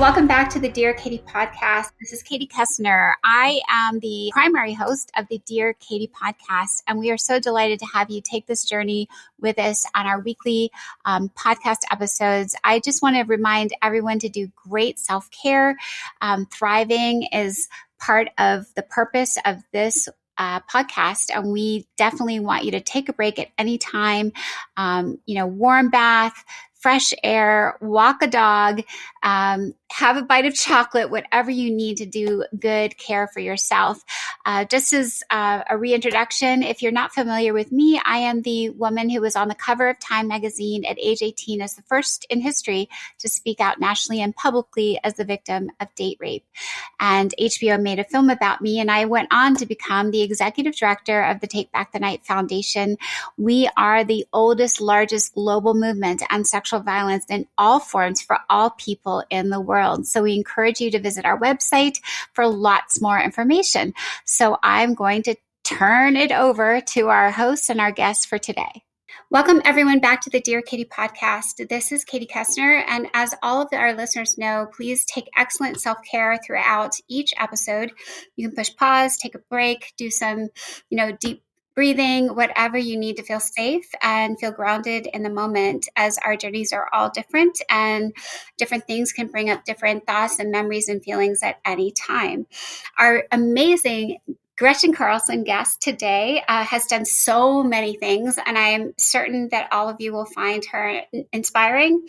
Welcome back to the Dear Katie podcast. This is Katie Koestner. I am the primary host of the Dear Katie podcast, and we are so delighted to have you take this journey with us on our weekly podcast episodes. I just want to remind everyone to do great self-care. Thriving is part of the purpose of this podcast, and we definitely want you to take a break at any time. Warm bath, fresh air, walk a dog, have a bite of chocolate, whatever you need to do good care for yourself. Just as a reintroduction, if you're not familiar with me, I am the woman who was on the cover of Time magazine at age 18 as the first in history to speak out nationally and publicly as the victim of date rape. And HBO made a film about me, and I went on to become the executive director of the Take Back the Night Foundation. We are the oldest, largest global movement on sexual violence in all forms for all people in the world. So we encourage you to visit our website for lots more information. So I'm going to turn it over to our host and our guests for today. Welcome, everyone, back to the Dear Katie podcast. This is Katie Koestner, and as all of our listeners know, please take excellent self-care throughout each episode. You can push pause, take a break, do some, deep breathing, whatever you need to feel safe and feel grounded in the moment, as our journeys are all different and different things can bring up different thoughts and memories and feelings at any time. Our amazing Gretchen Carlson, guest today, has done so many things, and I am certain that all of you will find her inspiring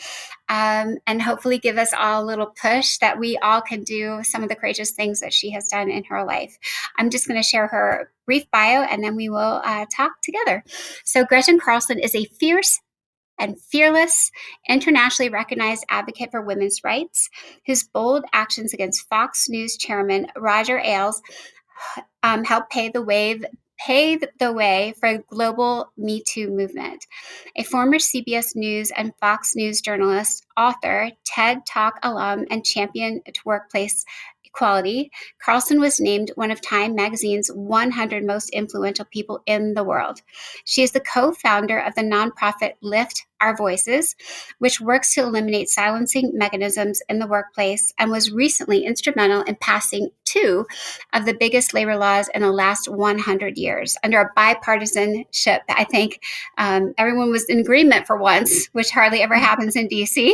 and hopefully give us all a little push that we all can do some of the courageous things that she has done in her life. I'm just going to share her brief bio, and then we will talk together. So Gretchen Carlson is a fierce and fearless, internationally recognized advocate for women's rights, whose bold actions against Fox News chairman Roger Ailes helped pave the way for a global Me Too movement. A former CBS News and Fox News journalist, author, TED Talk alum, and champion to workplace equality, Carlson was named one of Time magazine's 100 most influential people in the world. She is the co-founder of the nonprofit Lift Our Voices, which works to eliminate silencing mechanisms in the workplace, and was recently instrumental in passing 2 of the biggest labor laws in the last 100 years under a bipartisanship. I think everyone was in agreement for once, which hardly ever happens in DC.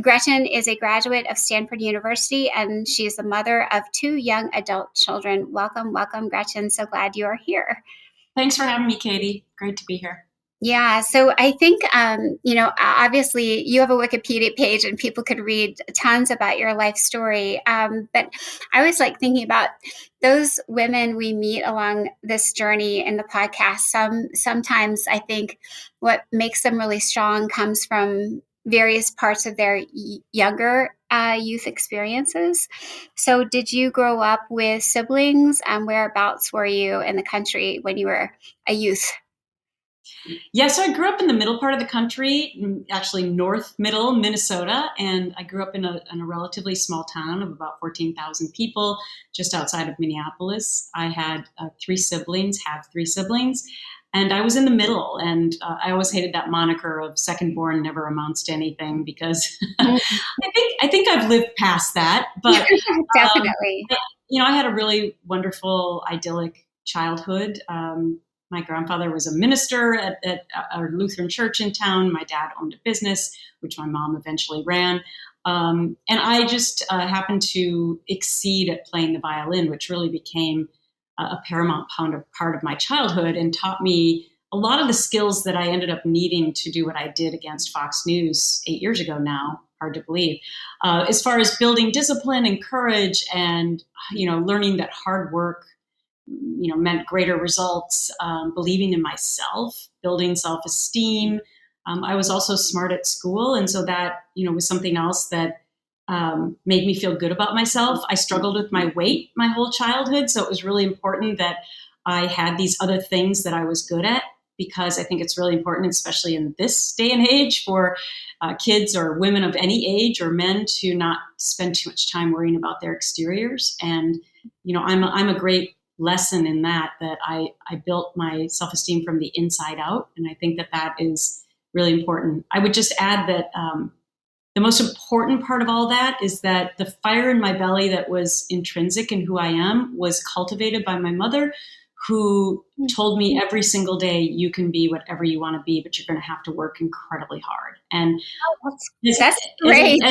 Gretchen is a graduate of Stanford University, and she is the mother of 2 young adult children. Welcome, Gretchen. So glad you are here. Thanks for having me, Katie. Great to be here. Yeah. So I think, obviously you have a Wikipedia page and people could read tons about your life story. But I always like thinking about those women we meet along this journey in the podcast. Sometimes I think what makes them really strong comes from various parts of their younger youth experiences. So did you grow up with siblings, and whereabouts were you in the country when you were a youth? Yeah, so I grew up in the middle part of the country, actually north middle Minnesota, and I grew up in a relatively small town of about 14,000 people just outside of Minneapolis. I had 3 siblings, and I was in the middle, and I always hated that moniker of second born never amounts to anything, because I think I've lived past that. But Definitely. I had a really wonderful, idyllic childhood. My grandfather was a minister at a Lutheran church in town. My dad owned a business, which my mom eventually ran. And I just happened to exceed at playing the violin, which really became a paramount part of my childhood and taught me a lot of the skills that I ended up needing to do what I did against Fox News 8 years ago now. Hard to believe. As far as building discipline and courage and, learning that hard work meant greater results, believing in myself, building self-esteem. I was also smart at school. And so that, was something else that made me feel good about myself. I struggled with my weight my whole childhood. So it was really important that I had these other things that I was good at, because I think it's really important, especially in this day and age, for kids or women of any age or men to not spend too much time worrying about their exteriors. And, I'm a great lesson in that I built my self-esteem from the inside out. And I think that is really important. I would just add that the most important part of all that is that the fire in my belly that was intrinsic in who I am was cultivated by my mother, who told me every single day, you can be whatever you want to be, but you're going to have to work incredibly hard. And That's great.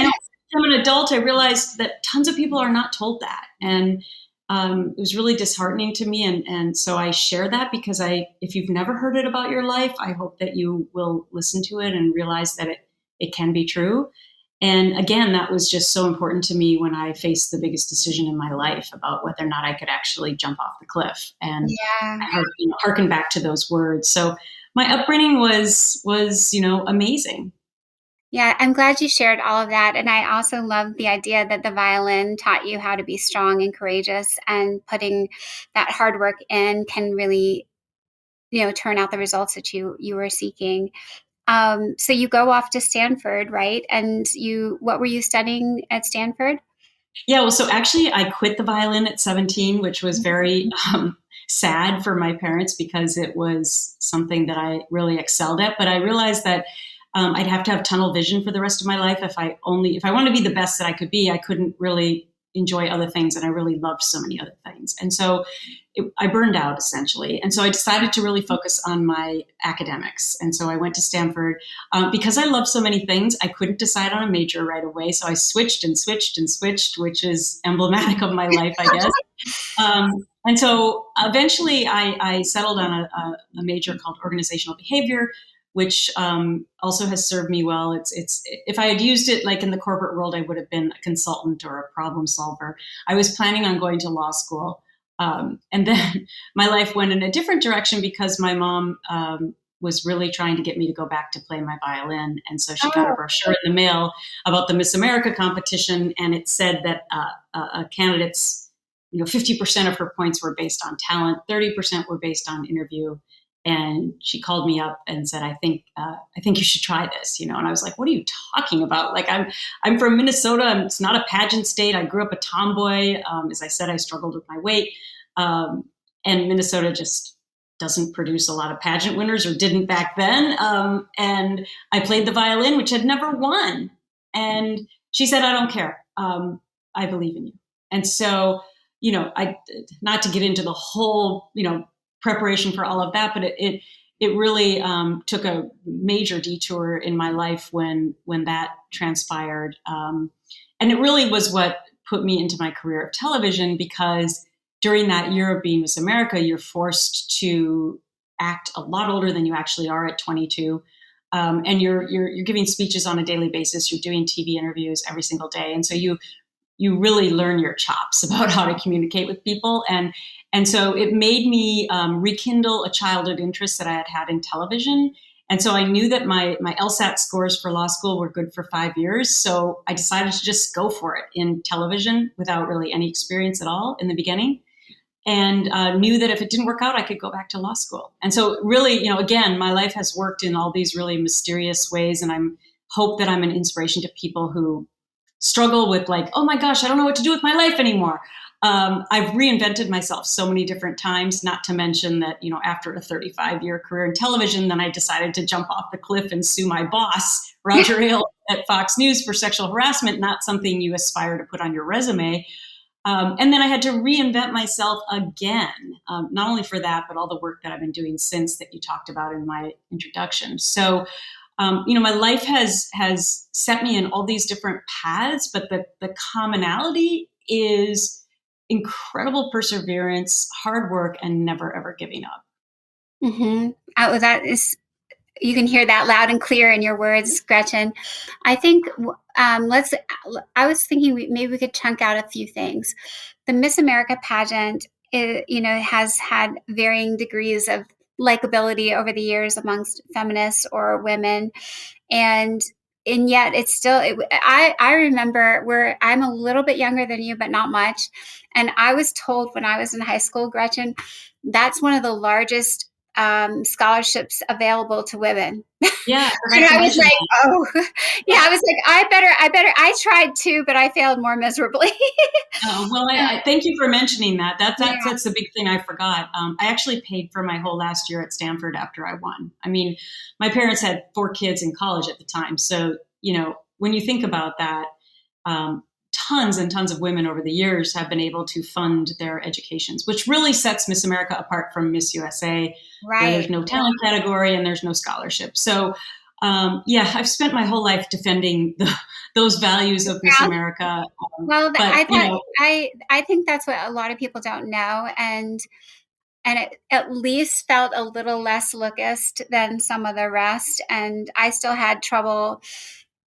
as an adult, I realized that tons of people are not told that. And it was really disheartening to me. And so I share that because if you've never heard it about your life, I hope that you will listen to it and realize that it can be true. And again, that was just so important to me when I faced the biggest decision in my life about whether or not I could actually jump off the cliff. And I harken back to those words. So my upbringing was amazing. Yeah, I'm glad you shared all of that. And I also love the idea that the violin taught you how to be strong and courageous, and putting that hard work in can really, turn out the results that you were seeking. So you go off to Stanford, right? And what were you studying at Stanford? Yeah, well, so actually, I quit the violin at 17, which was very sad for my parents because it was something that I really excelled at. But I realized that I'd have to have tunnel vision for the rest of my life if I wanted to be the best that I could be. I couldn't really enjoy other things, and I really loved so many other things. And so I burned out essentially. And so I decided to really focus on my academics. And so I went to Stanford. Because I love so many things, I couldn't decide on a major right away. So I switched and switched and switched, which is emblematic of my life, I guess. And so eventually I settled on a major called organizational behavior, which also has served me well. It's if I had used it like in the corporate world, I would have been a consultant or a problem solver. I was planning on going to law school. And then my life went in a different direction because my mom was really trying to get me to go back to play my violin. And so she got a brochure in the mail about the Miss America competition. And it said that a candidate's, 50% of her points were based on talent, 30% were based on interview. And she called me up and said, I think you should try this, And I was like, what are you talking about? Like, I'm from Minnesota. It's not a pageant state. I grew up a tomboy. As I said, I struggled with my weight. And Minnesota just doesn't produce a lot of pageant winners, or didn't back then. And I played the violin, which had never won. And she said, I don't care. I believe in you. And so, not to get into the whole, preparation for all of that, but it really took a major detour in my life when that transpired, and it really was what put me into my career of television, because during that year of being Miss America, you're forced to act a lot older than you actually are at 22, and you're giving speeches on a daily basis. You're doing TV interviews every single day, and so you really learn your chops about how to communicate with people. And so it made me rekindle a childhood interest that I had in television. And so I knew that my LSAT scores for law school were good for 5 years. So I decided to just go for it in television without really any experience at all in the beginning. And knew that if it didn't work out, I could go back to law school. And so really, again, my life has worked in all these really mysterious ways. And I hope that I'm an inspiration to people who struggle with like, oh my gosh, I don't know what to do with my life anymore. I've reinvented myself so many different times, not to mention that, after a 35-year career in television, then I decided to jump off the cliff and sue my boss, Roger Ailes at Fox News, for sexual harassment, not something you aspire to put on your resume. And then I had to reinvent myself again, not only for that, but all the work that I've been doing since that you talked about in my introduction. So my life has set me in all these different paths, but the commonality is incredible perseverance, hard work, and never, ever giving up. Mm-hmm. That is, you can hear that loud and clear in your words, Gretchen. I think I was thinking maybe we could chunk out a few things. The Miss America pageant, has had varying degrees of likability over the years amongst feminists or women. And yet it's still, I remember I'm a little bit younger than you, but not much. And I was told when I was in high school, Gretchen, that's one of the largest scholarships available to women. Yeah. And I was like, oh, yeah, I was like, I tried too, but I failed more miserably. Well, I thank you for mentioning that. That's the big thing I forgot. I actually paid for my whole last year at Stanford after I won. I mean, my parents had 4 kids in college at the time. So, when you think about that, tons and tons of women over the years have been able to fund their educations, which really sets Miss America apart from Miss USA, where there's Right. no talent category and there's no scholarship. So, yeah, I've spent my whole life defending those values of Miss Yeah. America. Well, But I thought I think that's what a lot of people don't know, and it at least felt a little less lookist than some of the rest. And I still had trouble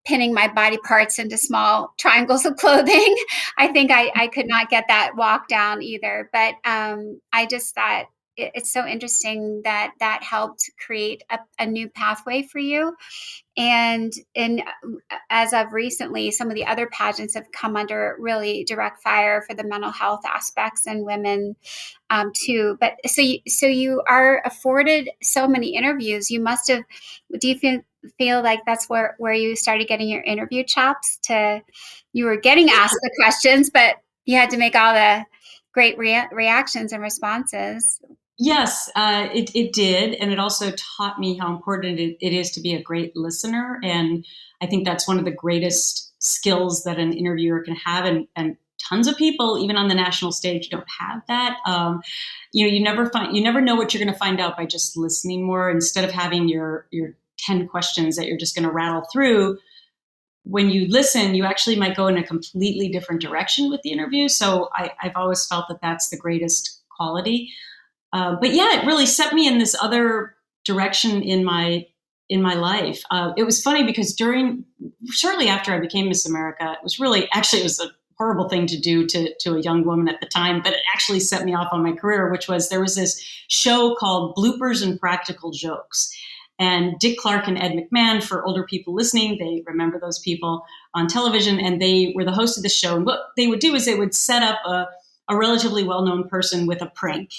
pinning my body parts into small triangles of clothing. I think I could not get that walk down either. But I just thought it's so interesting that that helped create a new pathway for you. And in as of recently, some of the other pageants have come under really direct fire for the mental health aspects and women too. But so you are afforded so many interviews. You must have. Do you feel like that's where you started getting your interview chops? You were getting asked the questions, but you had to make all the great reactions and responses. yes, it did. And it also taught me how important it is to be a great listener. And I think that's one of the greatest skills that an interviewer can have. And tons of people, even on the national stage, don't have that. You never know what you're going to find out by just listening more instead of having your 10 questions that you're just going to rattle through. When you listen, you actually might go in a completely different direction with the interview. So I've always felt that that's the greatest quality. But yeah, it really set me in this other direction in my life. It was funny because shortly after I became Miss America, it was a horrible thing to do to a young woman at the time, but it actually set me off on my career, which was there was this show called Bloopers and Practical Jokes. And Dick Clark and Ed McMahon, for older people listening, they remember those people on television, and they were the host of the show. And what they would do is they would set up a relatively well-known person with a prank.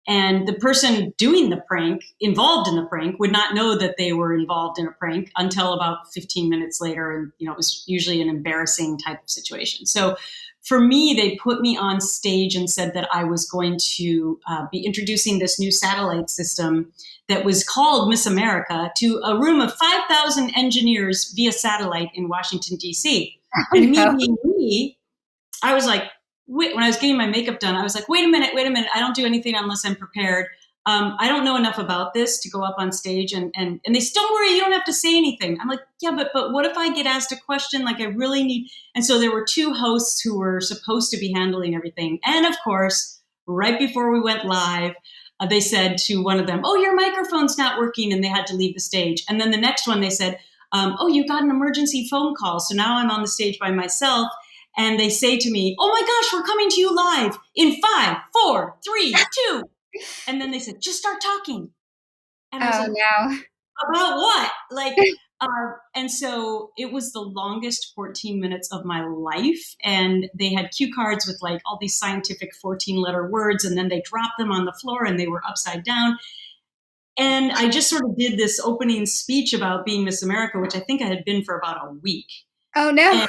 And the person doing the prank, involved in the prank, would not know that they were involved in a prank until about 15 minutes later. And, it was usually an embarrassing type of situation. So for me, they put me on stage and said that I was going to be introducing this new satellite system that was called Miss America to a room of 5,000 engineers via satellite in Washington, D.C. Oh, And me no. being me, I was like, wait, when I was getting my makeup done, I was like, wait a minute. I don't do anything unless I'm prepared. I don't know enough about this to go up on stage. And they said, don't worry, you don't have to say anything. I'm like, yeah, but what if I get asked a question? Like I really need. And so there were two hosts who were supposed to be handling everything. And of course, right before we went live, they said to one of them, oh, your microphone's not working. And they had to leave the stage. And then the next one, they said, oh, you got an emergency phone call. So now I'm on the stage by myself. And they say to me, oh my gosh, we're coming to you live in 5, 4, 3, 2. And then they said, just start talking. And I was Oh like, no. about what? And so it was the longest 14 minutes of my life. And they had cue cards with like all these scientific 14-letter words. And then they dropped them on the floor and they were upside down. And I just sort of did this opening speech about being Miss America, which I think I had been for about a week. Oh no.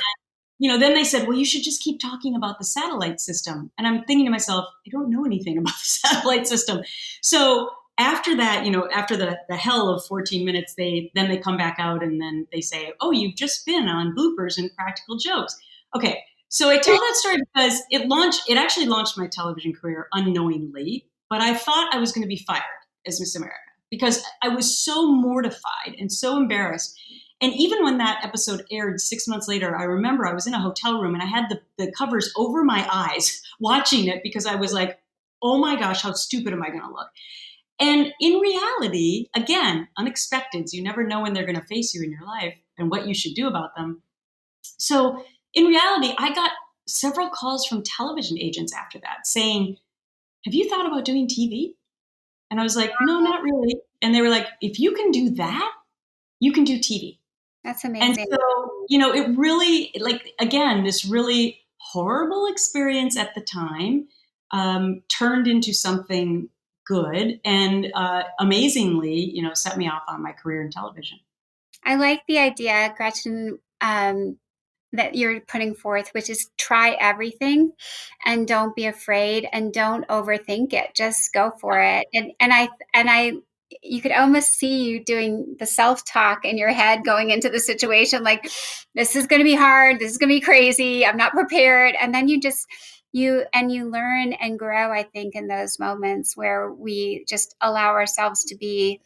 And then they said, well, you should just keep talking about the satellite system. And I'm thinking to myself, I don't know anything about the satellite system. So after that, after the hell of 14 minutes, they come back out and then they say, oh, you've just been on Bloopers and Practical Jokes. Okay. So I tell that story because it actually launched my television career unknowingly, but I thought I was going to be fired as Miss America because I was so mortified and so embarrassed. And even when that episode aired 6 months later, I remember I was in a hotel room and I had the covers over my eyes watching it because I was like, oh my gosh, how stupid am I going to look? And in reality, again, unexpecteds, you never know when they're going to face you in your life and what you should do about them. So in reality, I got several calls from television agents after that saying, have you thought about doing TV? And I was like, no, not really. And they were like, if you can do that, you can do TV. That's And amazing. so, it really, like, again, this really horrible experience at the time turned into something good and amazingly, set me off on my career in television. I like the idea, Gretchen, that you're putting forth, which is try everything and don't be afraid and don't overthink it. Just go for it. And I you could almost see you doing the self-talk in your head going into the situation, like, this is going to be hard, this is going to be crazy, I'm not prepared. And then you learn and grow, I think, in those moments where we just allow ourselves to be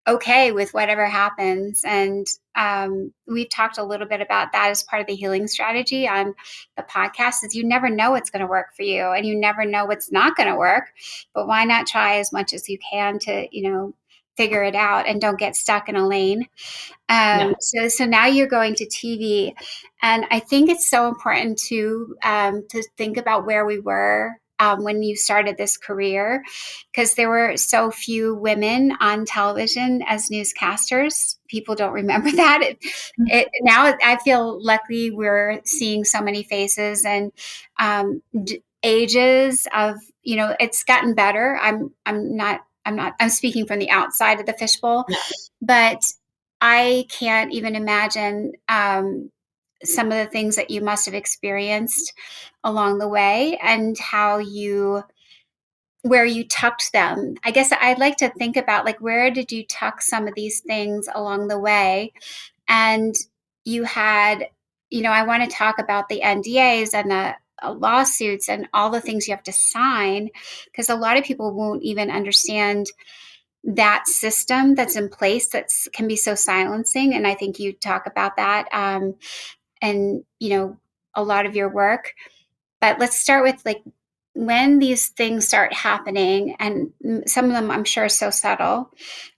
okay with whatever happens. And we've talked a little bit about that as part of the healing strategy on the podcast, is you never know what's going to work for you, and you never know what's not going to work. But why not try as much as you can to, figure it out, and don't get stuck in a lane. Yeah. So now you're going to TV, and I think it's so important to think about where we were when you started this career, because there were so few women on television as newscasters. People don't remember that. Now I feel lucky we're seeing so many faces and ages of, it's gotten better. I'm speaking from the outside of the fishbowl, Yeah. but I can't even imagine some of the things that you must have experienced along the way, and where you tucked them. I guess I'd like to think about, like, where did you tuck some of these things along the way? And you had, I want to talk about the NDAs and the lawsuits and all the things you have to sign, because a lot of people won't even understand that system that's in place that can be so silencing. And I think you talk about that, and a lot of your work. But let's start with, like, when these things start happening, and some of them I'm sure are so subtle,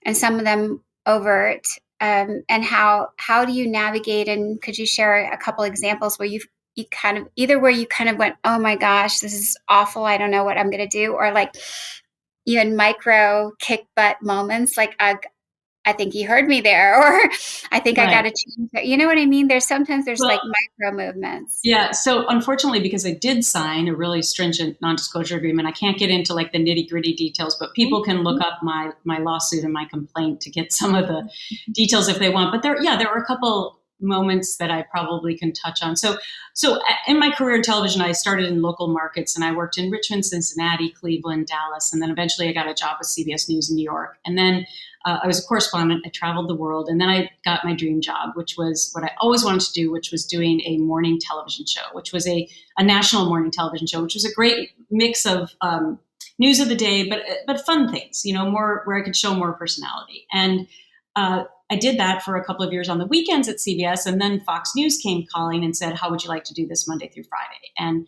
and some of them overt. And how do you navigate? And could you share a couple examples where you kind of, either where you kind of went, oh my gosh, this is awful, I don't know what I'm going to do, or like you had micro kick butt moments, like, I think you heard me there, or I think I got Right. to change that. You know what I mean? There's Well, like micro movements. yeah. So unfortunately, because I did sign a really stringent non-disclosure agreement, I can't get into like the nitty-gritty details, but people can look up my lawsuit and my complaint to get some of the details if they want. But there were a couple moments that I probably can touch on. So in my career in television, I started in local markets, and I worked in Richmond, Cincinnati, Cleveland, Dallas, and then eventually I got a job with CBS News in New York. And then I was a correspondent. I traveled the world, and then I got my dream job, which was what I always wanted to do, which was doing a morning television show, which was a national morning television show, which was a great mix of news of the day, but fun things, more where I could show more personality. And I did that for a couple of years on the weekends at CBS, and then Fox News came calling and said, "How would you like to do this Monday through Friday?" And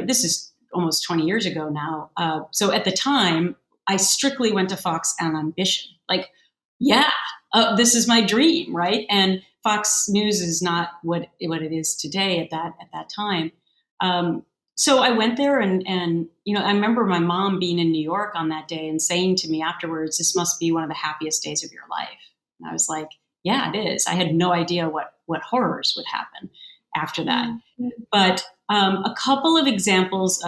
this is almost 20 years ago now. So at the time, I strictly went to Fox on ambition, like, yeah, this is my dream, right? And Fox News is not what it is today at that time. So I went there, and I remember my mom being in New York on that day and saying to me afterwards, "This must be one of the happiest days of your life." And I was like, "Yeah, it is." I had no idea what horrors would happen after that. Mm-hmm. But a couple of examples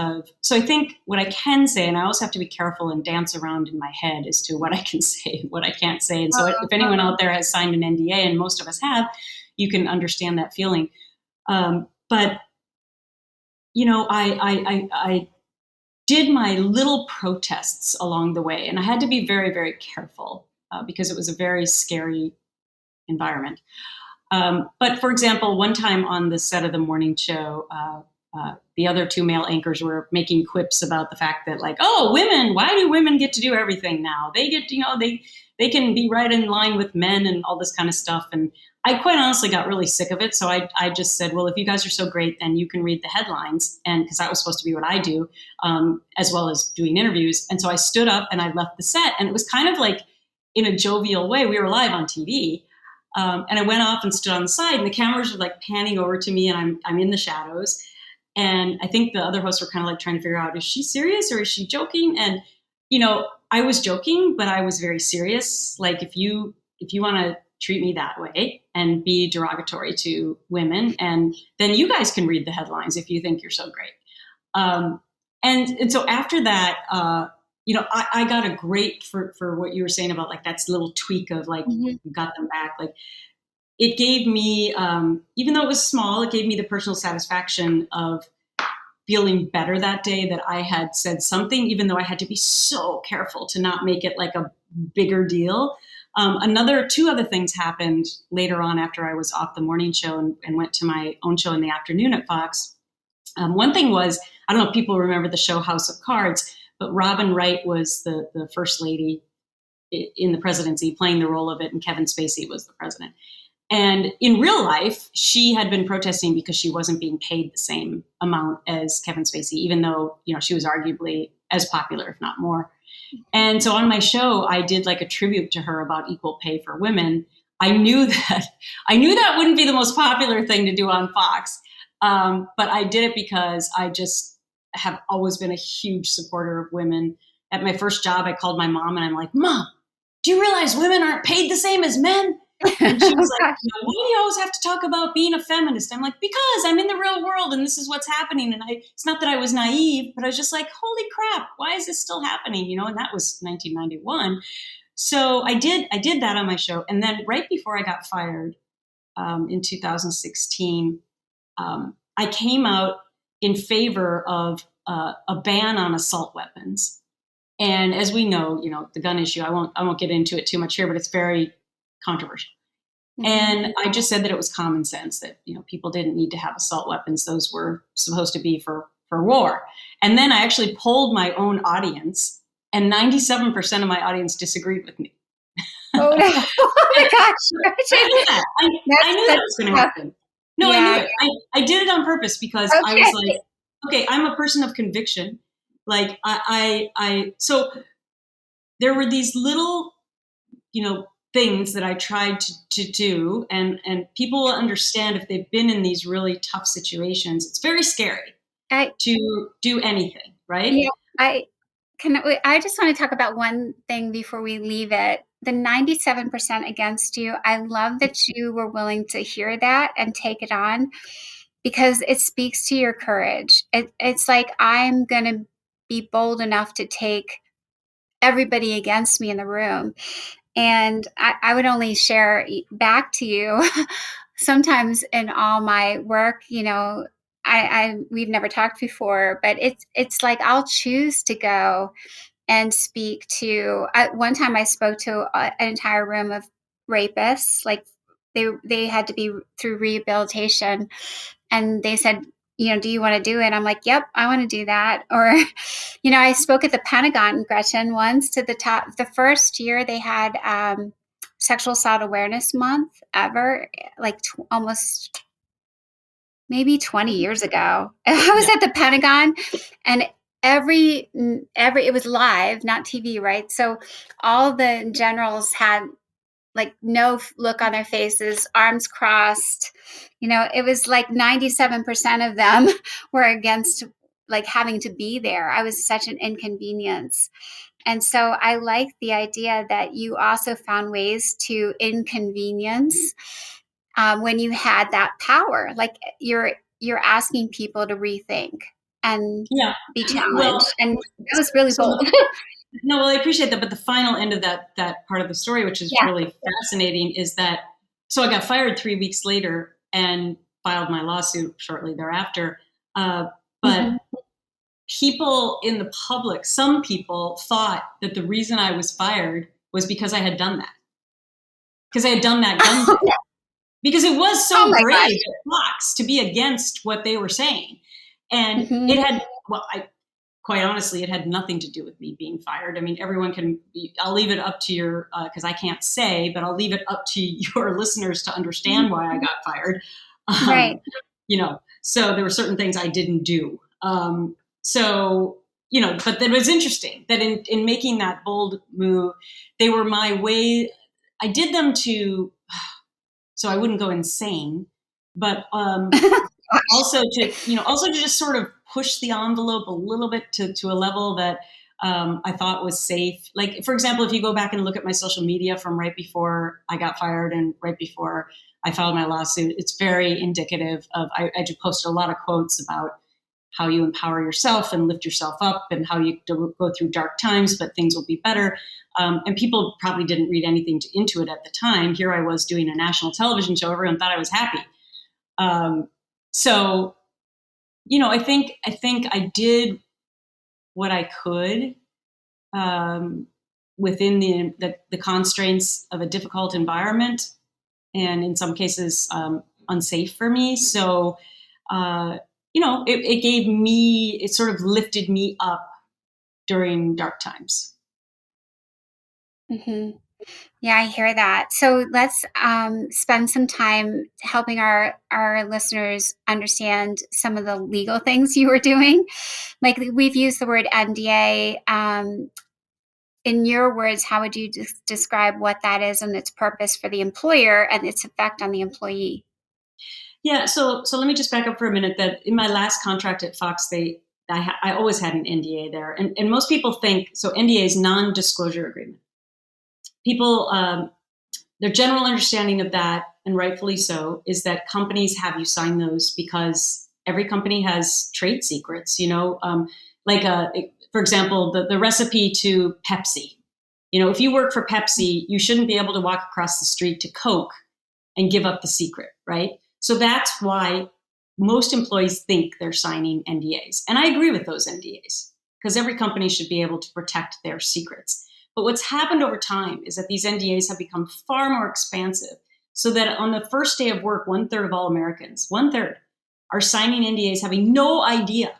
so I think what I can say, and I always have to be careful and dance around in my head as to what I can say and what I can't say. And so if anyone out there has signed an NDA, and most of us have, you can understand that feeling. But I did my little protests along the way, and I had to be very, very careful because it was a very scary environment. But for example, one time on the set of the morning show, the other two male anchors were making quips about the fact that, like, oh, women, why do women get to do everything now? They get, they can be right in line with men and all this kind of stuff. And I quite honestly got really sick of it. So I just said, well, if you guys are so great, then you can read the headlines. And because that was supposed to be what I do, as well as doing interviews. And so I stood up and I left the set. And it was kind of like in a jovial way. We were live on TV. And I went off and stood on the side, and the cameras were like panning over to me, and I'm in the shadows. And I think the other hosts were kind of like trying to figure out, is she serious or is she joking? And, I was joking, but I was very serious. Like, if you want to treat me that way and be derogatory to women, and then you guys can read the headlines if you think you're so great. And so after that, I got a great for what you were saying about, like, that's little tweak of, like, you got them back. Like, it gave me, even though it was small, it gave me the personal satisfaction of feeling better that day that I had said something, even though I had to be so careful to not make it like a bigger deal. Two other things happened later on after I was off the morning show and went to my own show in the afternoon at Fox. One thing was, I don't know if people remember the show House of Cards, but Robin Wright was the first lady in the presidency, playing the role of it, and Kevin Spacey was the president. And in real life, she had been protesting because she wasn't being paid the same amount as Kevin Spacey, even though, she was arguably as popular, if not more. And so on my show, I did like a tribute to her about equal pay for women. I knew that wouldn't be the most popular thing to do on Fox. But I did it because I just have always been a huge supporter of women. At my first job, I called my mom and I'm like, Mom, do you realize women aren't paid the same as men? And she was like, why do you always have to talk about being a feminist? I'm like, because I'm in the real world and this is what's happening. And it's not that I was naive, but I was just like, holy crap, why is this still happening? And that was 1991. So I did that on my show. And then right before I got fired in 2016, I came out in favor of a ban on assault weapons. And as we know, the gun issue, I won't get into it too much here, but it's very controversial. Mm-hmm. And I just said that it was common sense that, people didn't need to have assault weapons. Those were supposed to be for war. And then I actually polled my own audience, and 97% of my audience disagreed with me. Oh, no. Oh my gosh. I knew that was going to happen. No, yeah. I knew it. I did it on purpose because I was like, okay, I'm a person of conviction. Like so there were these little, things that I tried to do, and people will understand if they've been in these really tough situations. It's very scary to do anything, right? Yeah, I just want to talk about one thing before we leave it. The 97% against you, I love that you were willing to hear that and take it on, because it speaks to your courage. It's like, I'm going to be bold enough to take everybody against me in the room. And I would only share back to you sometimes in all my work, we've never talked before, but it's like, I'll choose to go and speak to, one time I spoke to an entire room of rapists. Like they had to be through rehabilitation, and they said, do you want to do it? I'm like, yep, I want to do that. Or, I spoke at the Pentagon, Gretchen, once to the first year they had Sexual Assault Awareness Month ever, like almost maybe 20 years ago. I was at the Pentagon, and it was live, not TV, right? So all the generals had like no look on their faces, arms crossed. It was like 97% of them were against like having to be there. I was such an inconvenience. And so I like the idea that you also found ways to inconvenience when you had that power. Like you're asking people to rethink and be challenged. Well, and that was really bold. No, well, I appreciate that. But the final end of that part of the story, which is really fascinating, is that, so I got fired 3 weeks later and filed my lawsuit shortly thereafter. But people in the public, some people thought that the reason I was fired was because I had done that. Because I had done that gun thing. Because it was so brave at Fox to be against what they were saying. And it had, quite honestly, it had nothing to do with me being fired. I mean, everyone I'll leave it up to your, because I can't say, but I'll leave it up to your listeners to understand why I got fired. Right. So there were certain things I didn't do. But that was interesting that in making that bold move, they were my way. I did them so I wouldn't go insane, but also to just sort of push the envelope a little bit to a level that I thought was safe. Like, for example, if you go back and look at my social media from right before I got fired and right before I filed my lawsuit, it's very indicative of, I just posted a lot of quotes about how you empower yourself and lift yourself up and how you go through dark times, but things will be better. And people probably didn't read anything into it at the time. Here I was doing a national television show. Everyone thought I was happy. So I think I did what I could um, within the constraints of a difficult environment, and in some cases unsafe for me. So, it sort of lifted me up during dark times. Hmm. Yeah, I hear that. So let's spend some time helping our listeners understand some of the legal things you were doing. Like we've used the word NDA. In your words, how would you describe what that is and its purpose for the employer and its effect on the employee? Yeah, so let me just back up for a minute. That in my last contract at Fox, I always had an NDA there, and most people think so. NDA is non-disclosure agreement. People, their general understanding of that, and rightfully so, is that companies have you sign those because every company has trade secrets. For example, the recipe to Pepsi. If you work for Pepsi, you shouldn't be able to walk across the street to Coke and give up the secret, right? So that's why most employees think they're signing NDAs. And I agree with those NDAs because every company should be able to protect their secrets. But what's happened over time is that these NDAs have become far more expansive so that on the first day of work, 1/3 of all Americans, 1/3, are signing NDAs having no idea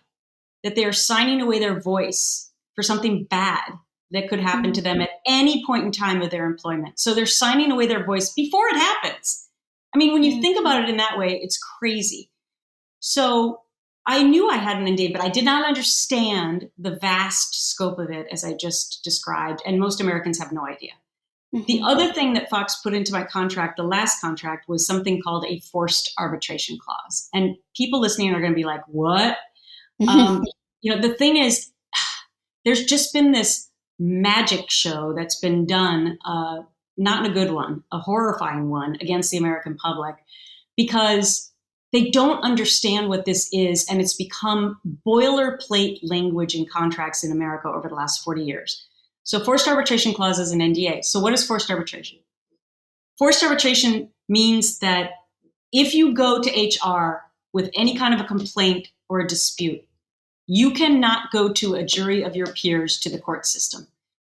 that they are signing away their voice for something bad that could happen to them at any point in time of their employment. So they're signing away their voice before it happens. I mean, when you think about it in that way, it's crazy. So I knew I had an NDA, but I did not understand the vast scope of it as I just described. And most Americans have no idea. The other thing that Fox put into my contract, the last contract, was something called a forced arbitration clause. And people listening are going to be like, what? The thing is, there's just been this magic show that's been done, not in a good one, a horrifying one against the American public, because they don't understand what this is, and it's become boilerplate language in contracts in America over the last 40 years. So forced arbitration clause is an NDA. So what is forced arbitration? Forced arbitration means that if you go to HR with any kind of a complaint or a dispute, you cannot go to a jury of your peers to the court system.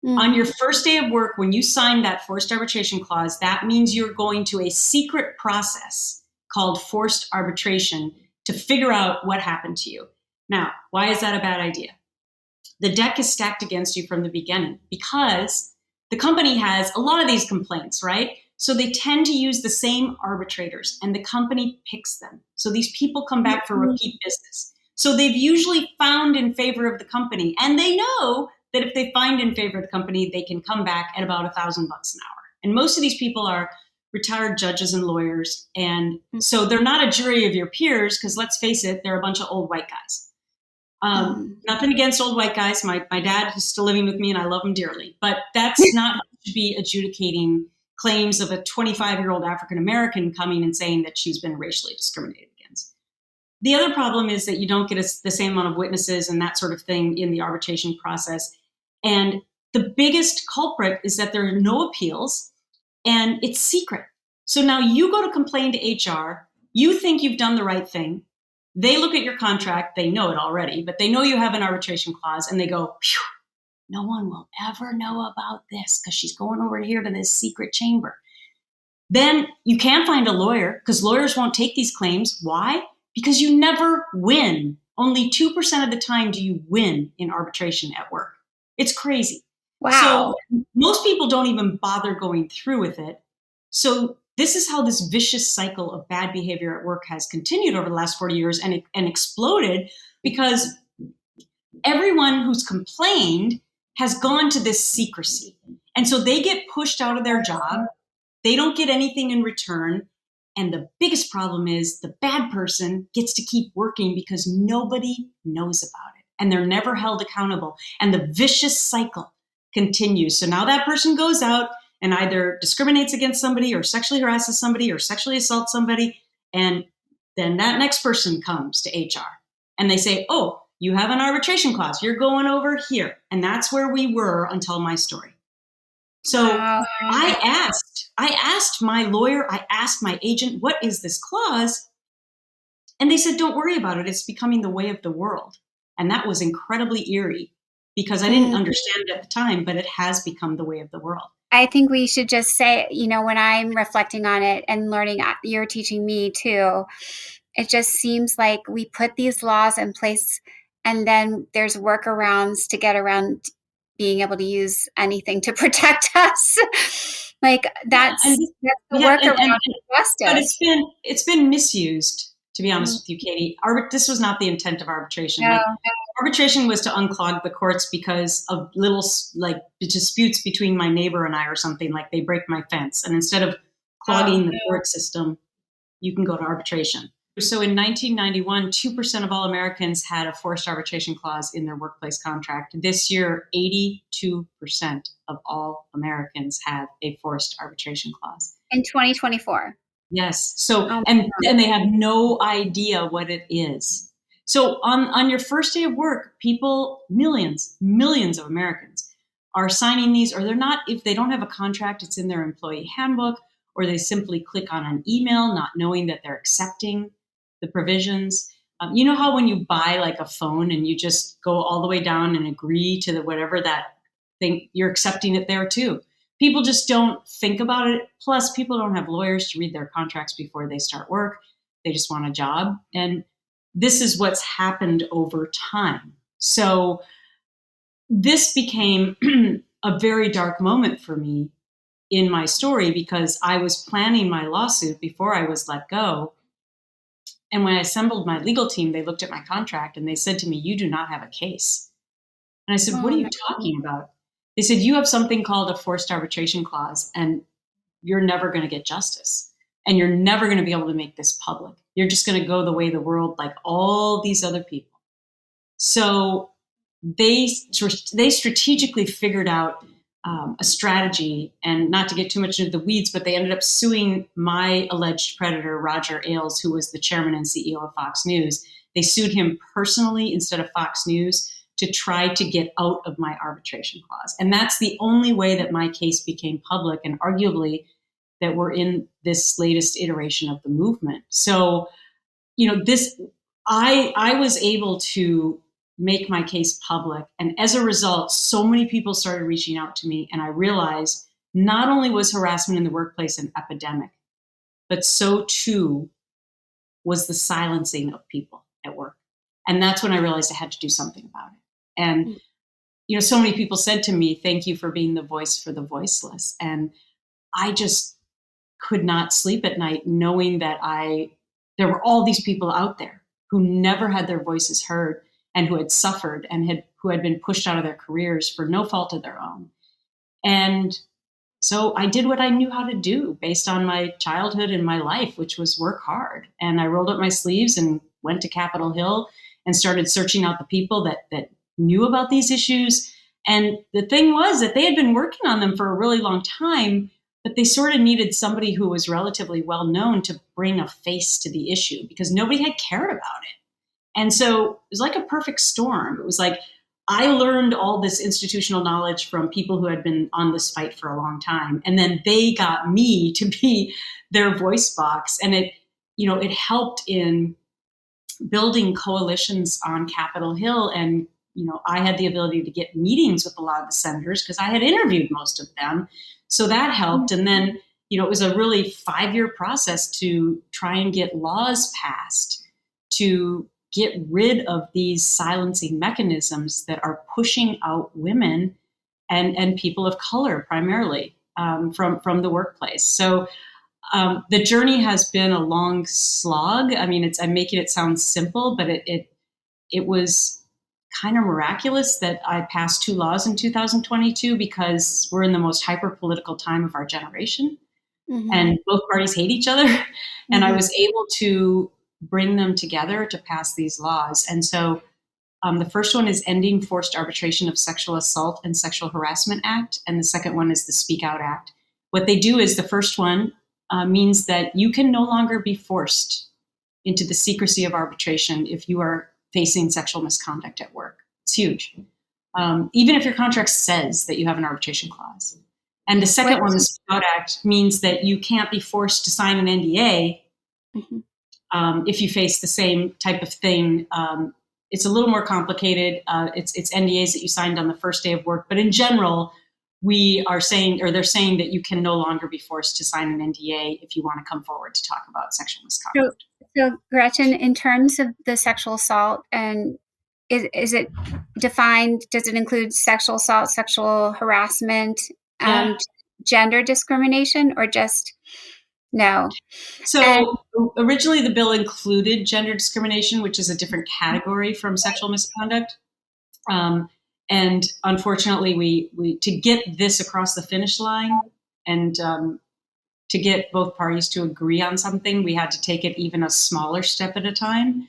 On your first day of work, when you sign that forced arbitration clause, that means you're going to a secret process called forced arbitration to figure out what happened to you. Now, why is that a bad idea? The deck is stacked against you from the beginning because the company has a lot of these complaints, right? So they tend to use the same arbitrators and the company picks them. So these people come back for repeat business. So they've usually found in favor of the company, and they know that if they find in favor of the company, they can come back at about $1,000 an hour. And most of these people are retired judges and lawyers. And so they're not a jury of your peers because let's face it, they're a bunch of old white guys. Nothing against old white guys. My dad is still living with me and I love him dearly, but that's not to be adjudicating claims of a 25-year-old African-American coming and saying that she's been racially discriminated against. The other problem is that you don't get the same amount of witnesses and that sort of thing in the arbitration process. And the biggest culprit is that there are no appeals and it's secret. So now you go to complain to HR, you think you've done the right thing. They look at your contract, they know it already, but they know you have an arbitration clause and they go, phew, no one will ever know about this because she's going over here to this secret chamber. Then you can't find a lawyer because lawyers won't take these claims. Why? Because you never win. Only 2% of the time do you win in arbitration at work. It's crazy. Wow. So most people don't even bother going through with it. So this is how this vicious cycle of bad behavior at work has continued over the last 40 years and exploded because everyone who's complained has gone to this secrecy. And so they get pushed out of their job. They don't get anything in return. And the biggest problem is the bad person gets to keep working because nobody knows about it. And they're never held accountable. And the vicious cycle continues. So now that person goes out and either discriminates against somebody or sexually harasses somebody or sexually assaults somebody. And then that next person comes to HR and they say, oh, you have an arbitration clause. You're going over here. And that's where we were until my story. So I asked my lawyer, I asked my agent, what is this clause? And they said, don't worry about it. It's becoming the way of the world. And that was incredibly eerie because I didn't understand it at the time, but it has become the way of the world. I think we should just say, when I'm reflecting on it and learning, you're teaching me too, it just seems like we put these laws in place and then there's workarounds to get around being able to use anything to protect us. Like that's the workaround in justice. But it's been misused, to be honest with you, Katie. This was not the intent of arbitration. No. Arbitration was to unclog the courts because of little disputes between my neighbor and I or something, like they break my fence. And instead of clogging the court system, you can go to arbitration. So in 1991, 2% of all Americans had a forced arbitration clause in their workplace contract. This year, 82% of all Americans have a forced arbitration clause. In 2024. Yes. So, and they have no idea what it is. So on your first day of work, millions of Americans are signing these, or they're not, if they don't have a contract, it's in their employee handbook, or they simply click on an email, not knowing that they're accepting the provisions. You know how when you buy like a phone and you just go all the way down and agree to whatever that thing, you're accepting it there too. People just don't think about it. Plus, people don't have lawyers to read their contracts before they start work. They just want a job. And this is what's happened over time. So this became a very dark moment for me in my story because I was planning my lawsuit before I was let go. And when I assembled my legal team, they looked at my contract and they said to me, "You do not have a case." And I said, "What are you talking about?" They said, "You have something called a forced arbitration clause, and you're never going to get justice. And you're never going to be able to make this public. You're just going to go the way of the world like all these other people." So they strategically figured out a strategy, and not to get too much into the weeds, but they ended up suing my alleged predator, Roger Ailes, who was the chairman and CEO of Fox News. They sued him personally instead of Fox News to try to get out of my arbitration clause. And that's the only way that my case became public, and arguably that we're in this latest iteration of the movement. So, I was able to make my case public. And as a result, so many people started reaching out to me. And I realized not only was harassment in the workplace an epidemic, but so too was the silencing of people at work. And that's when I realized I had to do something about it. And, so many people said to me, "Thank you for being the voice for the voiceless." And I just could not sleep at night knowing that there were all these people out there who never had their voices heard and who had suffered and who had been pushed out of their careers for no fault of their own. And so I did what I knew how to do based on my childhood and my life, which was work hard. And I rolled up my sleeves and went to Capitol Hill and started searching out the people that knew about these issues. And the thing was that they had been working on them for a really long time, but they sort of needed somebody who was relatively well known to bring a face to the issue because nobody had cared about it. And so it was like a perfect storm. It was like I learned all this institutional knowledge from people who had been on this fight for a long time. And then they got me to be their voice box. And it helped in building coalitions on Capitol Hill. And, I had the ability to get meetings with a lot of the senators because I had interviewed most of them. So that helped. And then, it was a really 5-year process to try and get laws passed to get rid of these silencing mechanisms that are pushing out women and people of color primarily from the workplace. So the journey has been a long slog. I mean, I'm making it sound simple, but it was kind of miraculous that I passed 2 laws in 2022 because we're in the most hyper-political time of our generation. Mm-hmm. And both parties hate each other. Mm-hmm. And I was able to bring them together to pass these laws. And so the first one is Ending Forced Arbitration of Sexual Assault and Sexual Harassment Act. And the second one is the Speak Out Act. What they do is the first one means that you can no longer be forced into the secrecy of arbitration if you are facing sexual misconduct at work. It's huge. Even if your contract says that you have an arbitration clause. And the second one, the Speak Out Act, means that you can't be forced to sign an NDA if you face the same type of thing. It's a little more complicated. It's NDAs that you signed on the first day of work. But in general, we are saying, or they're saying, that you can no longer be forced to sign an NDA if you want to come forward to talk about sexual misconduct. So Gretchen, in terms of the sexual assault, and is it defined? Does it include sexual assault, sexual harassment, gender discrimination, or just no? So originally the bill included gender discrimination, which is a different category from sexual misconduct. And unfortunately, we to get this across the finish line and to get both parties to agree on something, we had to take it even a smaller step at a time.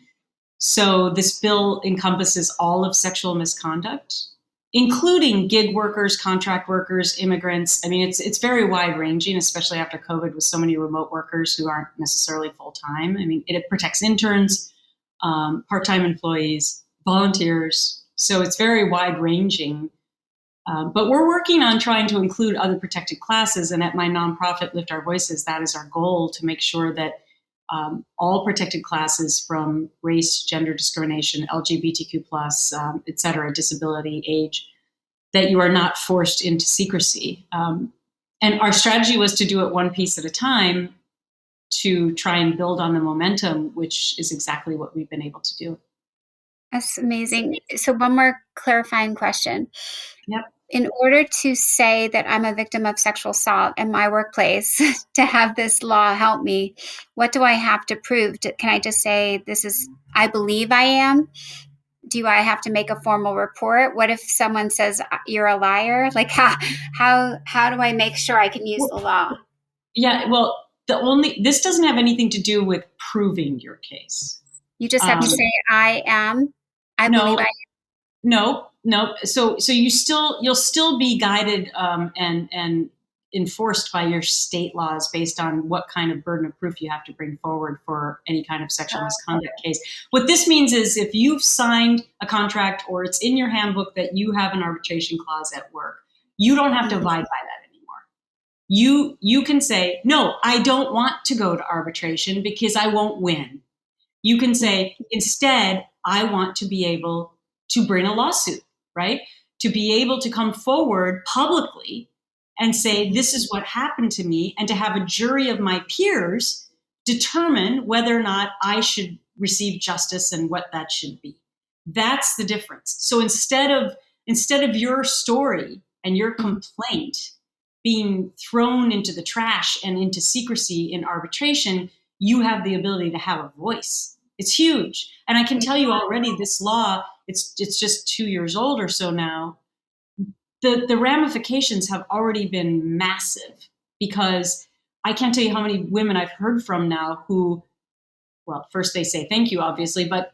So this bill encompasses all of sexual misconduct, including gig workers, contract workers, immigrants. I mean, it's very wide ranging, especially after COVID with so many remote workers who aren't necessarily full time. I mean, it protects interns, part-time employees, volunteers. So it's very wide ranging. But we're working on trying to include other protected classes. And at my nonprofit, Lift Our Voices, that is our goal, to make sure that all protected classes, from race, gender discrimination, LGBTQ+, et cetera, disability, age, that you are not forced into secrecy. And our strategy was to do it one piece at a time to try and build on the momentum, which is exactly what we've been able to do. That's amazing. So one more clarifying question. Yep. In order to say that I'm a victim of sexual assault in my workplace, to have this law help me, what do I have to prove? Can I just say, I believe I am? Do I have to make a formal report? What if someone says you're a liar? Like how do I make sure I can use the law? Yeah, well, this doesn't have anything to do with proving your case. You just have to say, I believe I am. No. So you'll still be guided and enforced by your state laws based on what kind of burden of proof you have to bring forward for any kind of sexual misconduct case. What this means is, if you've signed a contract or it's in your handbook that you have an arbitration clause at work, you don't have to abide by that anymore. You can say, no, I don't want to go to arbitration because I won't win. You can say, instead, I want to be able to bring a lawsuit, right? To be able to come forward publicly and say, this is what happened to me, and to have a jury of my peers determine whether or not I should receive justice and what that should be. That's the difference. So instead of your story and your complaint being thrown into the trash and into secrecy in arbitration, you have the ability to have a voice. It's huge. And I can tell you already, this law, it's just 2 years old or so now. The ramifications have already been massive, because I can't tell you how many women I've heard from now who, well, first they say thank you, obviously, but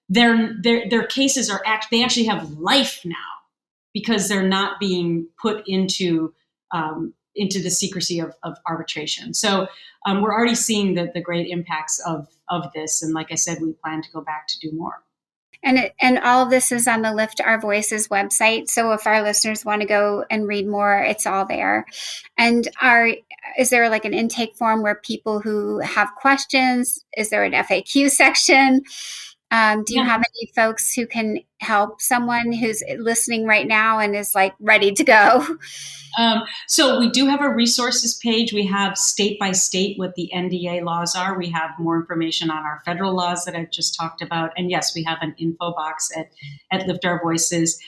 their cases they actually have life now, because they're not being put into the secrecy of arbitration. So we're already seeing the great impacts of this. And like I said, we plan to go back to do more. And all of this is on the Lift Our Voices website. So if our listeners want to go and read more, it's all there. And is there like an intake form where people who have questions, is there an FAQ section? Do you have any folks who can help someone who's listening right now and is like ready to go? So we do have a resources page. We have state by state what the NDA laws are. We have more information on our federal laws that I've just talked about. And yes, we have an info box at Lift Our Voices.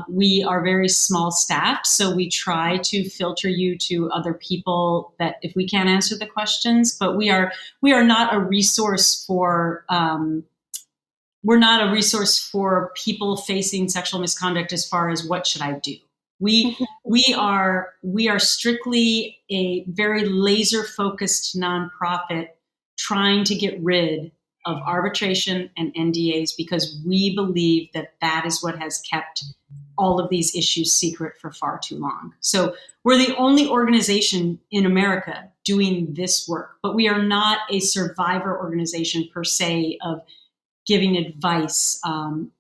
We are very small staffed, so we try to filter you to other people that if we can't answer the questions, but we are not a resource for we're not a resource for people facing sexual misconduct as far as what should I do. We are strictly a very laser focused nonprofit trying to get rid of arbitration and NDAs, because we believe that is what has kept all of these issues secret for far too long. So we're the only organization in America doing this work, but we are not a survivor organization per se of giving advice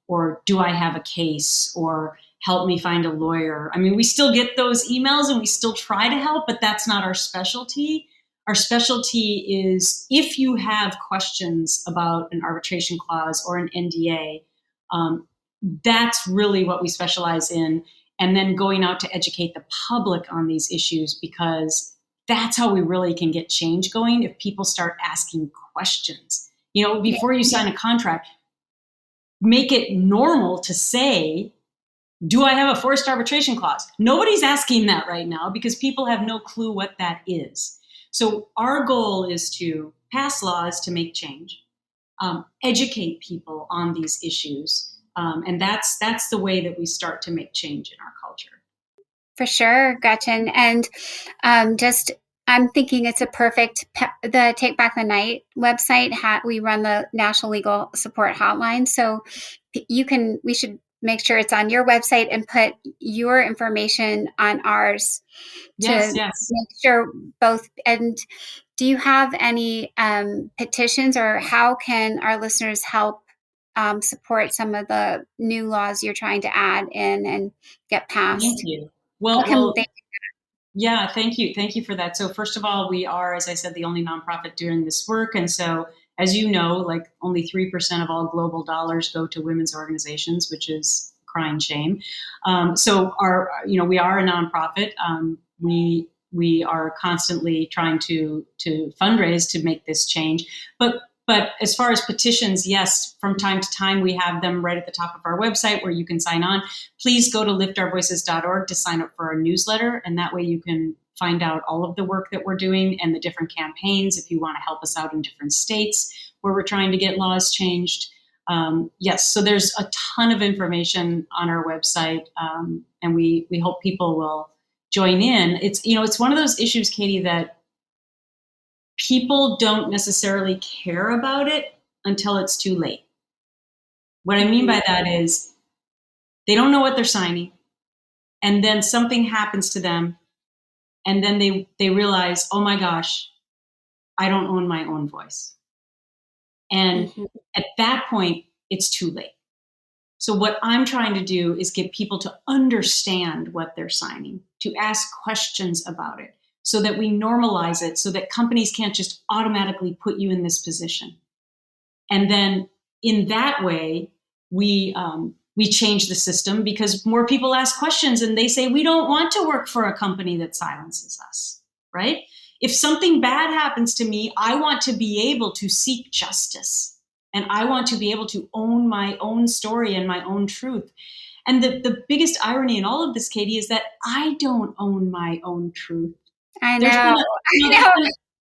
or do I have a case or help me find a lawyer. I mean, we still get those emails and we still try to help, but that's not our specialty. Our specialty is if you have questions about an arbitration clause or an NDA, that's really what we specialize in. And then going out to educate the public on these issues, because that's how we really can get change going if people start asking questions. Before you sign a contract, make it normal to say, do I have a forced arbitration clause? Nobody's asking that right now because people have no clue what that is. So our goal is to pass laws to make change, educate people on these issues. And that's the way that we start to make change in our culture. For sure, Gretchen. And I'm thinking it's a perfect, the Take Back the Night website, we run the National Legal Support Hotline. So we should make sure it's on your website and put your information on ours to make sure both. And do you have any petitions, or how can our listeners help support some of the new laws you're trying to add in and get passed? Thank you. Well, yeah, thank you. Thank you for that. So first of all, we are, as I said, the only nonprofit doing this work. And so, as you know, like only 3% of all global dollars go to women's organizations, which is a crying shame. So we are a nonprofit. We are constantly trying to fundraise to make this change. But as far as petitions, yes, from time to time, we have them right at the top of our website where you can sign on. Please go to liftourvoices.org to sign up for our newsletter. And that way you can find out all of the work that we're doing and the different campaigns if you want to help us out in different states where we're trying to get laws changed. Yes, so there's a ton of information on our website, and we hope people will join in. It's one of those issues, Katie, that people don't necessarily care about it until it's too late. What I mean by that is they don't know what they're signing, and then something happens to them, and then they realize, oh my gosh, I don't own my own voice. And at that point, it's too late. So what I'm trying to do is get people to understand what they're signing, to ask questions about it, so that we normalize it, so that companies can't just automatically put you in this position. And then in that way, we change the system because more people ask questions and they say, we don't want to work for a company that silences us, right? If something bad happens to me, I want to be able to seek justice. And I want to be able to own my own story and my own truth. And the biggest irony in all of this, Katie, is that I don't own my own truth. I know.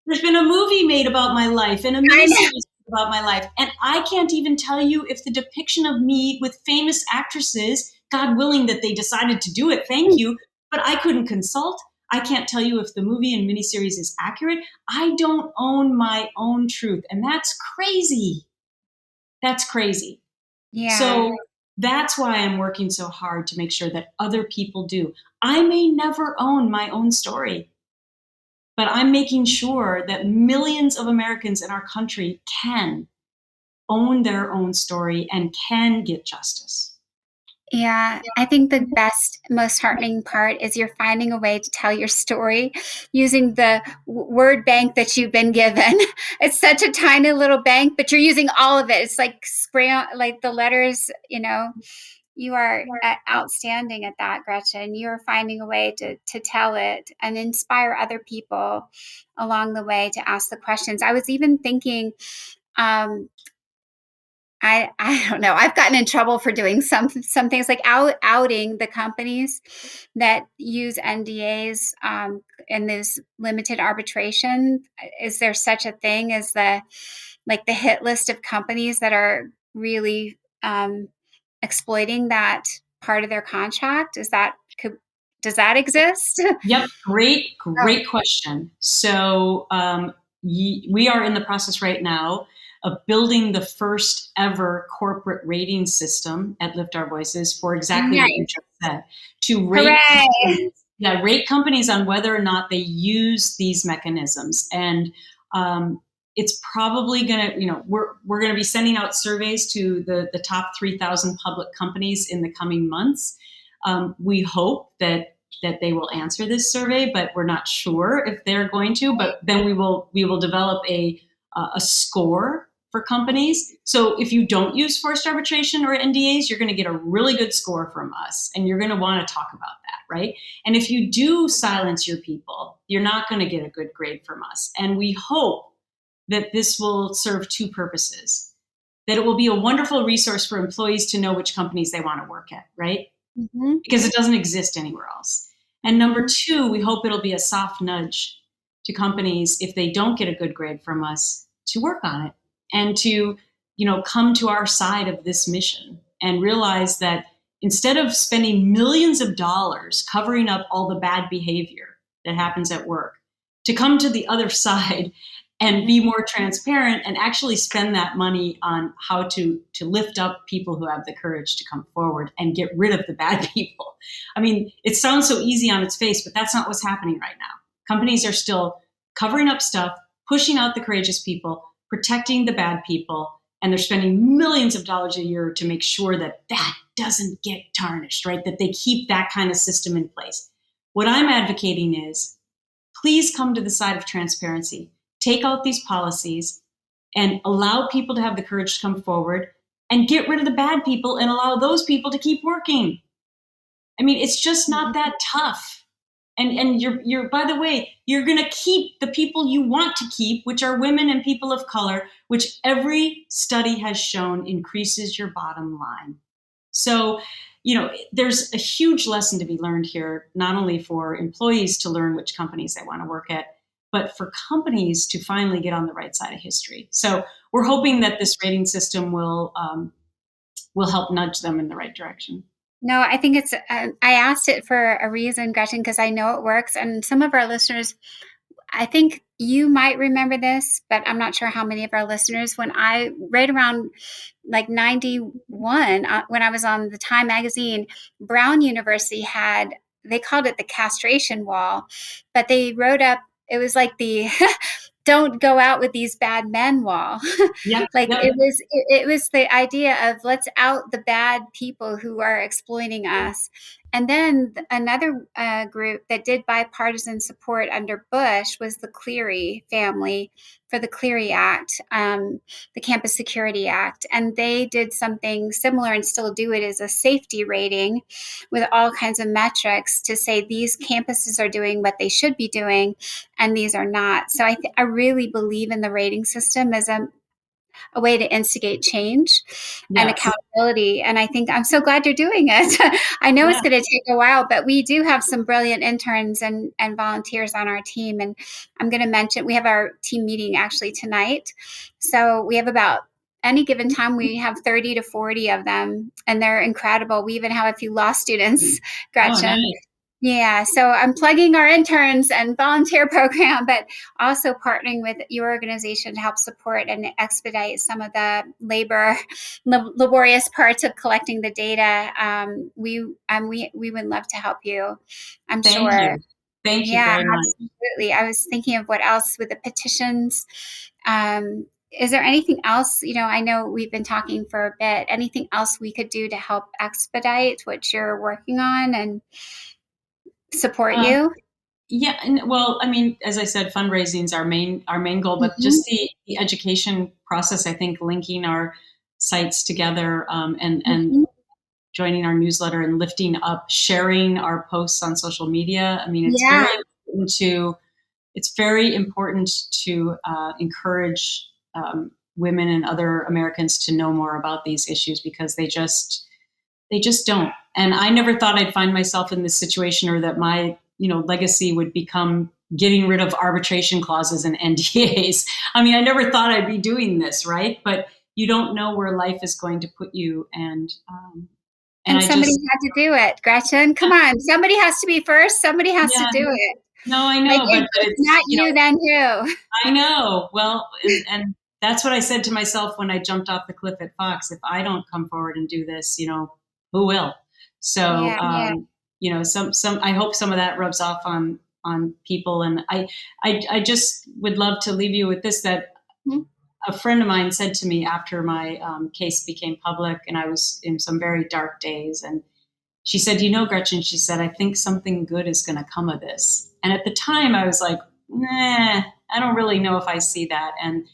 There's been a movie made about my life and a miniseries about my life. And I can't even tell you if the depiction of me with famous actresses, God willing that they decided to do it, thank you, but I couldn't consult. I can't tell you if the movie and miniseries is accurate. I don't own my own truth. And that's crazy. That's crazy. Yeah. So that's why I'm working so hard to make sure that other people do. I may never own my own story, but I'm making sure that millions of Americans in our country can own their own story and can get justice. Yeah, I think the best, most heartening part is you're finding a way to tell your story using the word bank that you've been given. It's such a tiny little bank, but you're using all of it. It's like like the letters, you are outstanding at that, Gretchen. You're finding a way to tell it and inspire other people along the way to ask the questions. I was even thinking, I don't know. I've gotten in trouble for doing some things like outing the companies that use NDAs in this limited arbitration. Is there such a thing as the hit list of companies that are really exploiting that part of their contract? Does that exist? Yep, great question. So we are in the process right now of building the first ever corporate rating system at Lift Our Voices for exactly what you just said, to rate companies on whether or not they use these mechanisms. And it's probably going to, we're going to be sending out surveys to the top 3,000 public companies in the coming months. We hope that that they will answer this survey, but we're not sure if they're going to. But then we will develop a score for companies. So if you don't use forced arbitration or NDAs, you're going to get a really good score from us, and you're going to want to talk about that, right? And if you do silence your people, you're not going to get a good grade from us. And we hope that this will serve two purposes: that it will be a wonderful resource for employees to know which companies they want to work at, right? Mm-hmm. Because it doesn't exist anywhere else. And number two, we hope it'll be a soft nudge to companies, if they don't get a good grade from us, to work on it and to, come to our side of this mission and realize that instead of spending millions of dollars covering up all the bad behavior that happens at work, to come to the other side and be more transparent and actually spend that money on how to lift up people who have the courage to come forward and get rid of the bad people. I mean, it sounds so easy on its face, but that's not what's happening right now. Companies are still covering up stuff, pushing out the courageous people, protecting the bad people, and they're spending millions of dollars a year to make sure that that doesn't get tarnished, right? That they keep that kind of system in place. What I'm advocating is, please come to the side of transparency. Take out these policies and allow people to have the courage to come forward and get rid of the bad people and allow those people to keep working. I mean, it's just not that tough. And you're by the way, you're going to keep the people you want to keep, which are women and people of color, which every study has shown increases your bottom line. So, there's a huge lesson to be learned here, not only for employees to learn which companies they want to work at, but for companies to finally get on the right side of history. So we're hoping that this rating system will help nudge them in the right direction. No, I think it's, I asked it for a reason, Gretchen, because I know it works. And some of our listeners, I think you might remember this, but I'm not sure how many of our listeners, right around like 91, when I was on the Time magazine, Brown University they called it the castration wall, but they wrote up, it was like the don't go out with these bad men wall. Yep, Like yep. it was the idea of let's out the bad people who are exploiting us. And then another group that did bipartisan support under Bush was the Cleary family for the Cleary Act, the Campus Security Act. And they did something similar and still do it as a safety rating with all kinds of metrics to say these campuses are doing what they should be doing and these are not. So I really believe in the rating system as a way to instigate change and accountability. And I think I'm so glad you're doing it. I know it's going to take a while, but we do have some brilliant interns and volunteers on our team. And I'm going to mention, we have our team meeting actually tonight. So we have about any given time, we have 30 to 40 of them, and they're incredible. We even have a few law students, Gretchen. Oh, nice. Yeah, so I'm plugging our interns and volunteer program, but also partnering with your organization to help support and expedite some of the laborious parts of collecting the data. We would love to help you, I'm sure. Thank you. Thank you very much. Absolutely. I was thinking of what else with the petitions. Is there anything else, I know we've been talking for a bit, anything else we could do to help expedite what you're working on and support you? Yeah, and well, I mean, as I said, fundraising is our main goal, but just the education process. I think linking our sites together and joining our newsletter and lifting up, sharing our posts on social media. I mean, it's very important to encourage women and other Americans to know more about these issues, because they just don't. And I never thought I'd find myself in this situation, or that my legacy would become getting rid of arbitration clauses and NDAs. I mean, I never thought I'd be doing this, right? But you don't know where life is going to put you, and somebody had to do it, Gretchen. Come on, somebody has to be first. Somebody has to do it. No, I know, but it's not you, then who? I know. Well, and that's what I said to myself when I jumped off the cliff at Fox. If I don't come forward and do this, who will? So, some I hope some of that rubs off on people. And I just would love to leave you with this, that a friend of mine said to me after my case became public, and I was in some very dark days, and she said, Gretchen, she said, I think something good is going to come of this. And at the time I was like, nah, I don't really know if I see that. And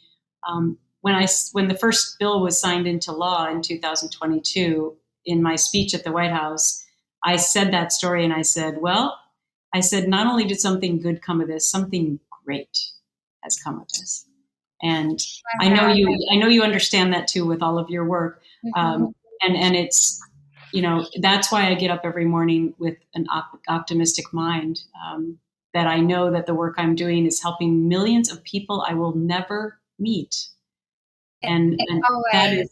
when the first bill was signed into law in 2022, in my speech at the White House, I said that story and I said, not only did something good come of this, something great has come of this. And I know you understand that too with all of your work. And it's, that's why I get up every morning with an optimistic mind, that I know that the work I'm doing is helping millions of people I will never meet. And that is,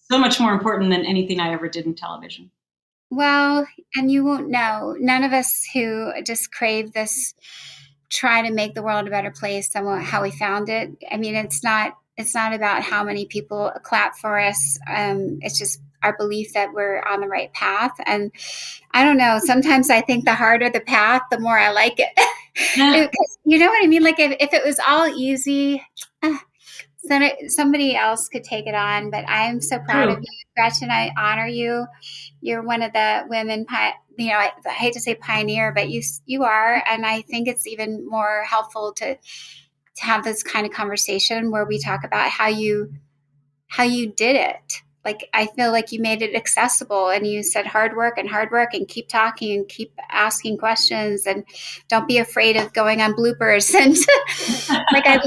so much more important than anything I ever did in television. Well, and you won't know. None of us who just crave this try to make the world a better place than how we found it. I mean, it's not about how many people clap for us. It's just our belief that we're on the right path. And I don't know, sometimes I think the harder the path, the more I like it. Yeah. You know what I mean? Like if it was all easy, then somebody else could take it on. But I am so proud of you, Gretchen. I honor you. You're one of the women, I hate to say pioneer, but you are. And I think it's even more helpful to have this kind of conversation where we talk about how you did it. Like, I feel like you made it accessible, and you said hard work and keep talking and keep asking questions, and don't be afraid of going on bloopers. And like, I love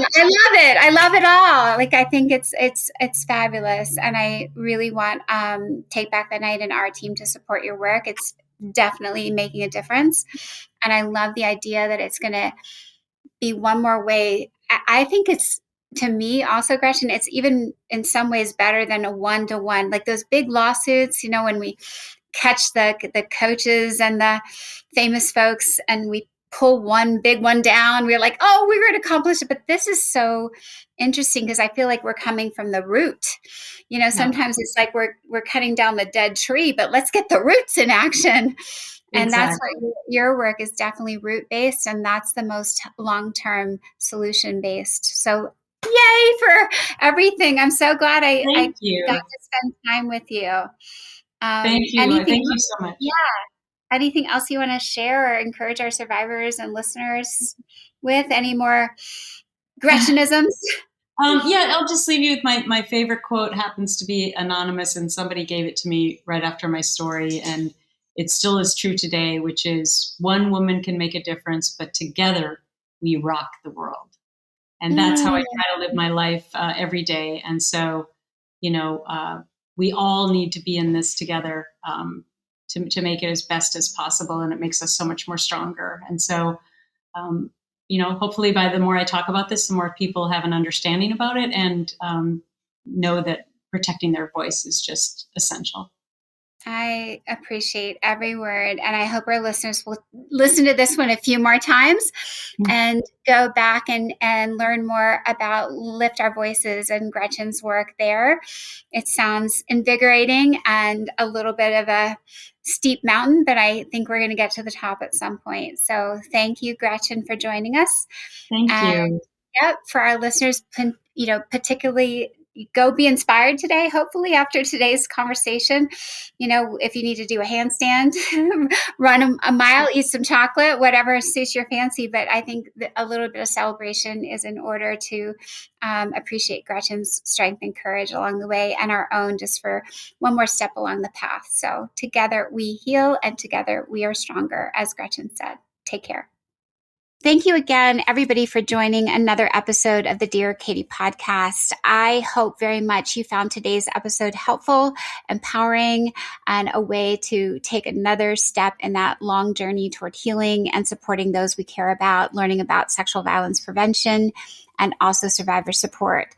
it. I love it all. Like, I think it's fabulous. And I really want Take Back the Night and our team to support your work. It's definitely making a difference. And I love the idea that it's going to be one more way. I think it's, to me also, Gretchen, it's even in some ways better than a one-to-one, like those big lawsuits, when we catch the coaches and the famous folks and we pull one big one down, we're like, oh, we were to accomplish it. But this is so interesting because I feel like we're coming from the root. Sometimes it's like we're cutting down the dead tree, but let's get the roots in action. And that's what your work is, definitely root-based, and that's the most long-term solution-based. So yay for everything. I'm so glad I got to spend time with you. Thank you. Thank you so much. Yeah. Anything else you want to share or encourage our survivors and listeners with? Any more Gretchenisms? I'll just leave you with my favorite quote. Happens to be anonymous, and somebody gave it to me right after my story, and it still is true today, which is, one woman can make a difference, but together we rock the world. And that's how I try to live my life every day. And so, we all need to be in this together to make it as best as possible. And it makes us so much more stronger. And so, hopefully by the more I talk about this, the more people have an understanding about it and know that protecting their voice is just essential. I appreciate every word, and I hope our listeners will listen to this one a few more times and go back and learn more about Lift Our Voices and Gretchen's work there. It sounds invigorating and a little bit of a steep mountain, but I think we're going to get to the top at some point. So thank you, Gretchen, for joining us. Thank you. Yep, for our listeners, particularly, go be inspired today, hopefully, after today's conversation. If you need to do a handstand, run a mile, eat some chocolate, whatever suits your fancy. But I think that a little bit of celebration is in order to appreciate Gretchen's strength and courage along the way, and our own, just for one more step along the path. So together we heal, and together we are stronger, as Gretchen said. Take care. Thank you again, everybody, for joining another episode of the Dear Katie podcast. I hope very much you found today's episode helpful, empowering, and a way to take another step in that long journey toward healing and supporting those we care about, learning about sexual violence prevention, and also survivor support.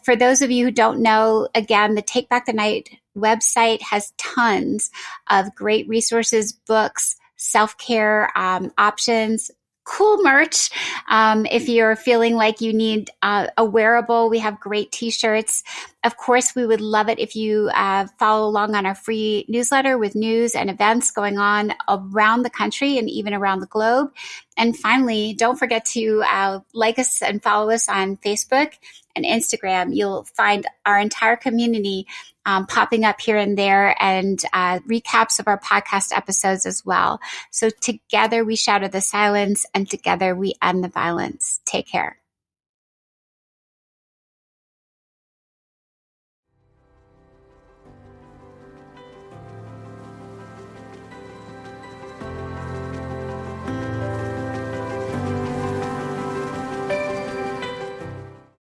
For those of you who don't know, again, the Take Back the Night website has tons of great resources, books, self-care options, cool merch. If you're feeling like you need a wearable, we have great t-shirts. Of course, we would love it if you follow along on our free newsletter with news and events going on around the country and even around the globe. And finally, don't forget to like us and follow us on Facebook and Instagram. You'll find our entire community popping up here and there, and recaps of our podcast episodes as well. So together we shatter the silence, and together we end the violence. Take care.